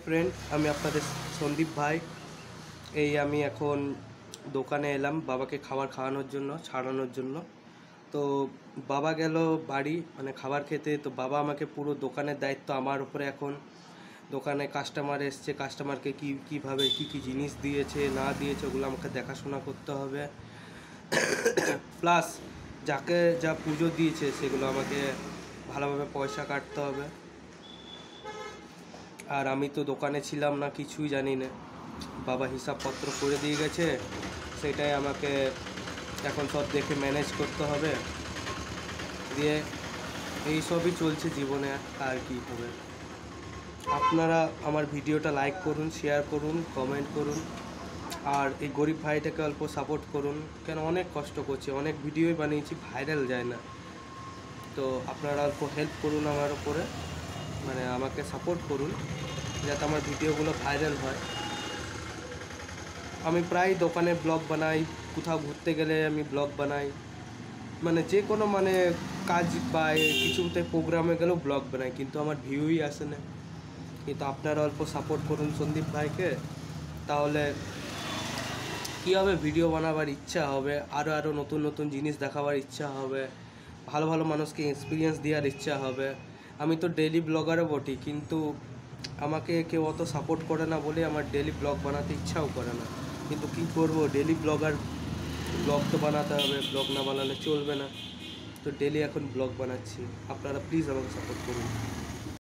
Friend, আমি আপনাদের সন্দীপ ভাই। এই আমি এখন দোকানে এলাম বাবাকে খাবার খাওয়ানোর জন্য, ছাড়ানোর জন্য। তো বাবা গেল বাড়ি মানে খাবার খেতে। তো বাবা আমাকে পুরো দোকানের দায়িত্ব আমার উপরে এখন। দোকানে কাস্টমার এসছে, কাস্টমারকে কীভাবে কী জিনিস দিয়েছে না দিয়েছে ওগুলো আমাকে দেখাশোনা করতে হবে। প্লাস যাকে যা পুজো দিয়েছে সেগুলো আমাকে ভালোভাবে পয়সা কাটতে হবে। আর আমি তো দোকানে ছিলাম না, কিছুই জানি না। বাবা হিসাবপত্র করে দিয়ে গেছে, সেটাই আমাকে এখন সব দেখে ম্যানেজ করতে হবে। দিয়ে এই সবই চলছে জীবনে, আর কি হবে। আপনারা আমার ভিডিওটা লাইক করুন, শেয়ার করুন, কমেন্ট করুন, আর এই গরিব ভাইটাকে অল্প সাপোর্ট করুন। কেন অনেক কষ্ট করছে, অনেক ভিডিওই বানিয়েছি, ভাইরাল যায় না। তো আপনারা অল্প হেল্প করুন আমার উপরে, মানে আমাকে সাপোর্ট করুন যাতে আমার ভিডিওগুলো ভাইরাল হয়। আমি প্রায় দোকানে ব্লগ বানাই, কোথাও ঘুরতে গেলে আমি ব্লগ বানাই, মানে যে কোনো মানে কাজ বা কিছুতে প্রোগ্রামে গেলেও ব্লগ বানাই, কিন্তু আমার ভিউই আসে না। কিন্তু আপনারা অল্প সাপোর্ট করুন সন্দীপ ভাইকে, তাহলে কী হবে, ভিডিও বানাবার ইচ্ছা হবে, আরও নতুন নতুন জিনিস দেখাবার ইচ্ছা হবে, ভালো ভালো মানুষকে এক্সপিরিয়েন্স দেওয়ার ইচ্ছা হবে। আমি তো ডেইলি ব্লগারও বটি, কিন্তু আমাকে কেউ অত সাপোর্ট করে না বলে আমার ডেইলি ব্লগ বানাতে ইচ্ছাও করে না। কিন্তু কী করব, ডেইলি ব্লগ তো বানাতে হবে, ব্লগ না বানালে চলবে না। তো ডেইলি এখন ব্লগ বানাচ্ছি, আপনারা প্লিজ আমাকে সাপোর্ট করুন।